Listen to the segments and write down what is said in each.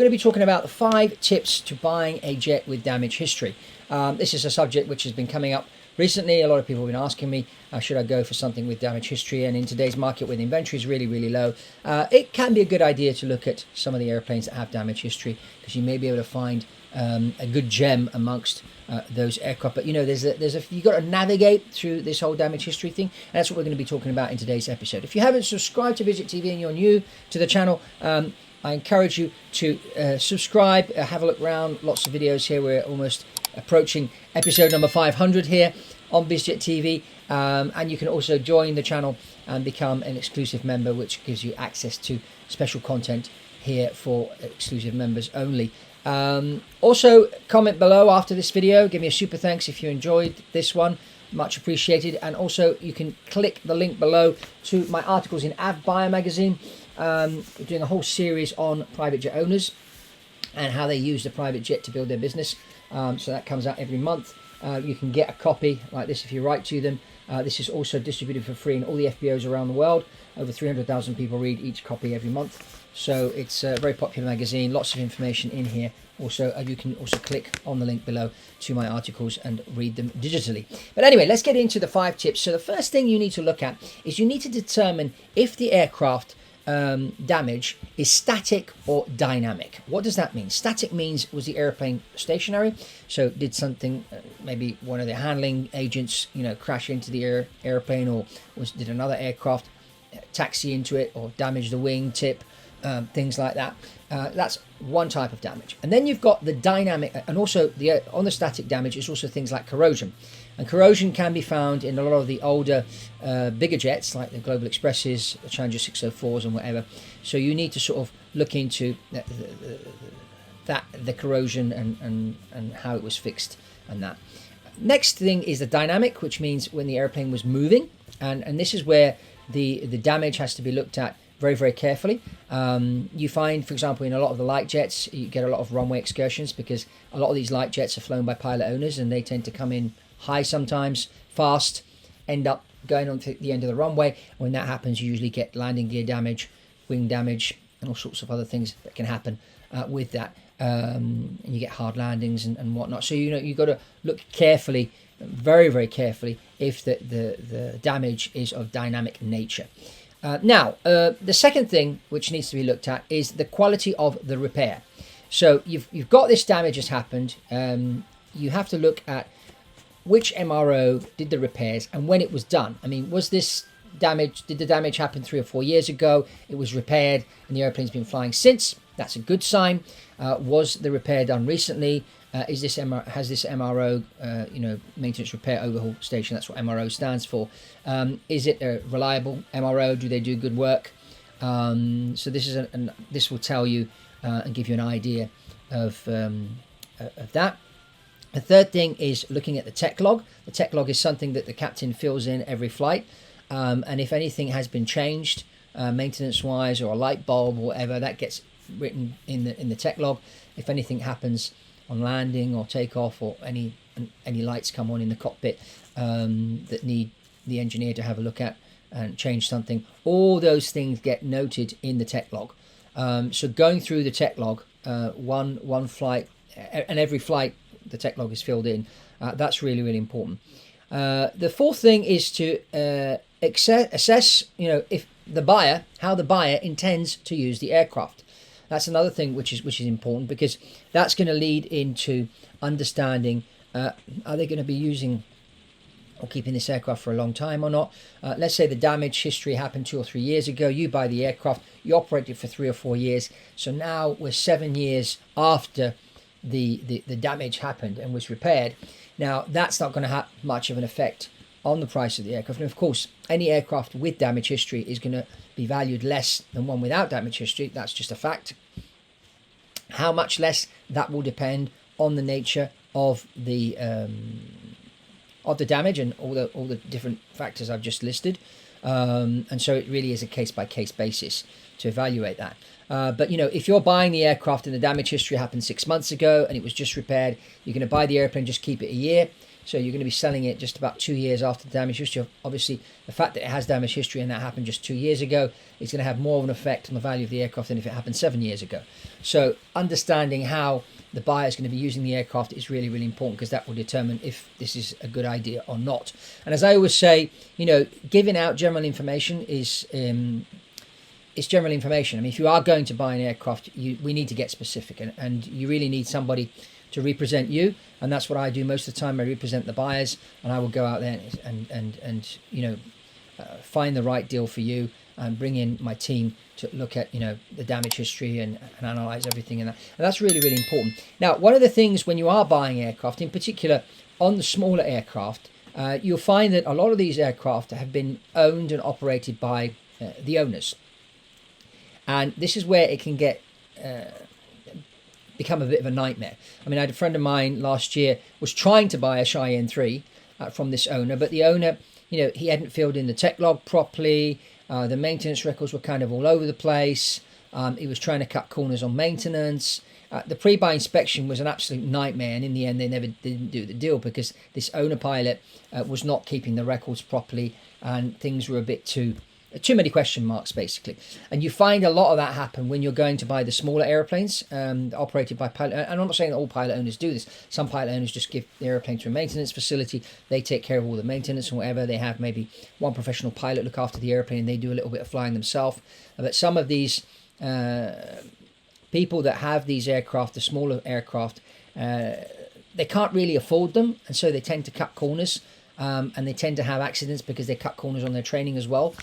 going to be talking about the 5 tips to buying a jet with damage history. This is a subject which has been coming up recently. A lot of people have been asking me, should I go for something with damage history? And in today's market, where the inventory is really, really low, it can be a good idea to look at some of the airplanes that have damage history, because you may be able to find a good gem amongst those aircraft. But you've got to navigate through this whole damage history thing, and that's what we're going to be talking about in today's episode. If you haven't subscribed to Visit TV and you're new to the channel, I encourage you to subscribe, have a look around. Lots of videos here. We're almost approaching episode number 500 here on BizJet TV, and you can also join the channel and become an exclusive member, which gives you access to special content here for exclusive members only. Also, comment below after this video. Give me a super thanks if you enjoyed this one. Much appreciated. And also, you can click the link below to my articles in Avbuyer Magazine. We're doing a whole series on private jet owners and how they use the private jet to build their business. So that comes out every month. You can get a copy like this if you write to them. This is also distributed for free in all the FBOs around the world. Over 300,000 people read each copy every month. So it's a very popular magazine. Lots of information in here. Also, you can also click on the link below to my articles and read them digitally. But anyway, let's get into the 5 tips. So the first thing you need to look at is you need to determine if the aircraft damage is static or dynamic. What does that mean? Static means, was the airplane stationary? So did something, maybe one of the handling agents, crash into the airplane, or did another aircraft taxi into it or damage the wing tip, things like that. That's one type of damage. And then you've got the dynamic, and also on the static damage is also things like corrosion. And corrosion can be found in a lot of the older, bigger jets, like the Global Expresses, the Challenger 604s and whatever. So you need to sort of look into the corrosion and how it was fixed and that. Next thing is the dynamic, which means when the airplane was moving. And this is where the damage has to be looked at very, very carefully. You find, for example, in a lot of the light jets, you get a lot of runway excursions, because a lot of these light jets are flown by pilot owners, and they tend to come in high sometimes, fast, end up going on to the end of the runway. When that happens, you usually get landing gear damage, wing damage, and all sorts of other things that can happen with that. And you get hard landings and whatnot. So you've got to look carefully, very, very carefully, if the damage is of dynamic nature. Now, the second thing which needs to be looked at is the quality of the repair. So you've got this damage has happened. You have to look at which MRO did the repairs and when it was done. I mean, was this damage, did the damage happen 3 or 4 years ago? It was repaired and the airplane's been flying since. That's a good sign. Was the repair done recently? Has this MRO, maintenance repair overhaul station? That's what MRO stands for. Is it a reliable MRO? Do they do good work? So this is this will tell you and give you an idea of that. The third thing is looking at the tech log. The tech log is something that the captain fills in every flight, and if anything has been changed, maintenance-wise, or a light bulb or whatever, that gets written in the tech log. If anything happens on landing or takeoff, or any lights come on in the cockpit that need the engineer to have a look at and change something, all those things get noted in the tech log. So going through the tech log, one flight, and every flight the tech log is filled in, that's really, really important. The fourth thing is to assess, if how the buyer intends to use the aircraft. That's another thing which is important, because that's going to lead into understanding, are they going to be using or keeping this aircraft for a long time or not? Let's say the damage history happened 2 or 3 years ago. You buy the aircraft, you operate it for 3 or 4 years. So now we're 7 years after the damage happened and was repaired. Now that's not going to have much of an effect on the price of the aircraft. And of course, any aircraft with damage history is going to be valued less than one without damage history. That's just a fact. How much less, that will depend on the nature of the damage and all the different factors I've just listed. And so it really is a case-by-case basis to evaluate that. But if you're buying the aircraft and the damage history happened 6 months ago and it was just repaired, you're going to buy the airplane, just keep it a year. So you're going to be selling it just about 2 years after the damage history. Obviously, the fact that it has damage history and that happened just 2 years ago is going to have more of an effect on the value of the aircraft than if it happened 7 years ago. So understanding how the buyer is going to be using the aircraft is really, really important, because that will determine if this is a good idea or not. And as I always say, giving out general information is it's general information. I mean, if you are going to buy an aircraft, we need to get specific, and you really need somebody to represent you, and that's what I do most of the time. I represent the buyers, and I will go out there and find the right deal for you, and bring in my team to look at the damage history and analyze everything, and that's really, really important. Now, one of the things when you are buying aircraft, in particular on the smaller aircraft, you'll find that a lot of these aircraft have been owned and operated by the owners. And this is where it can become a bit of a nightmare. I mean, I had a friend of mine last year was trying to buy a Cheyenne 3 from this owner, but the owner, he hadn't filled in the tech log properly. The maintenance records were kind of all over the place. He was trying to cut corners on maintenance. The pre-buy inspection was an absolute nightmare, and in the end, they never didn't do the deal because this owner pilot was not keeping the records properly, and things were a bit too many question marks, basically. And you find a lot of that happen when you're going to buy the smaller airplanes operated by pilot. And I'm not saying that all pilot owners do this. Some pilot owners just give the airplane to a maintenance facility. They take care of all the maintenance and whatever. They have maybe one professional pilot look after the airplane, and they do a little bit of flying themselves. But some of these people that have these aircraft, the smaller aircraft, they can't really afford them, and so they tend to cut corners. And they tend to have accidents because they cut corners on their training as well.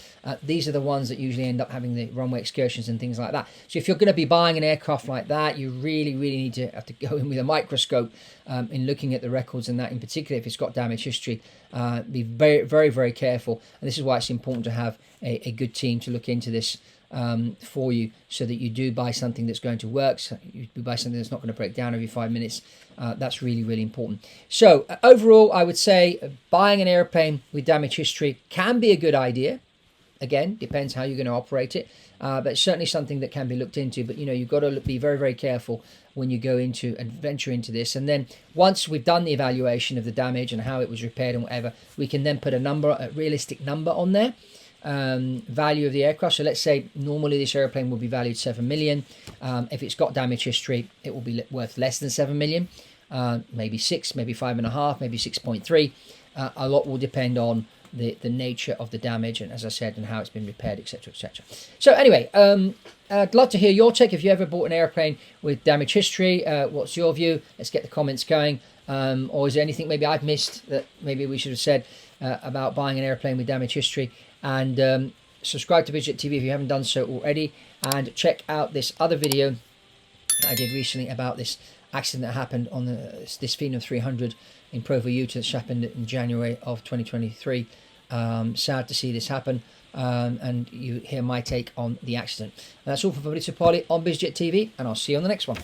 These are the ones that usually end up having the runway excursions and things like that. So if you're going to be buying an aircraft like that, you really, really need to have to go in with a microscope in looking at the records, and that in particular, if it's got damage history, be very, very, very careful. And this is why it's important to have a good team to look into this for you, so that you do buy something that's going to work. So you buy something that's not going to break down every 5 minutes. That's really, really important. So overall, I would say buying an airplane with damage history can be a good idea. Again, depends how you're going to operate it, but it's certainly something that can be looked into. But you've got to be very, very careful when you go into and venture into this. And then once we've done the evaluation of the damage and how it was repaired and whatever, we can then put a realistic number on there. Value of the aircraft. So let's say normally this airplane will be valued 7 million. If it's got damage history, it will be worth less than 7 million, maybe 6, maybe 5.5, maybe 6.3. A lot will depend on the nature of the damage, and as I said, and how it's been repaired, etc., etc. So anyway, I'd love to hear your take. If you ever bought an airplane with damage history, what's your view? Let's get the comments going. Or is there anything maybe I've missed that maybe we should have said about buying an airplane with damage history? And subscribe to Bizjet TV if you haven't done so already, and check out this other video that I did recently about this accident that happened on this Phenom 300 in Provo, Utah, that happened in January of 2023. Sad to see this happen, and you hear my take on the accident. And that's all for Fabrizio Poli on Bizjet TV, and I'll see you on the next one.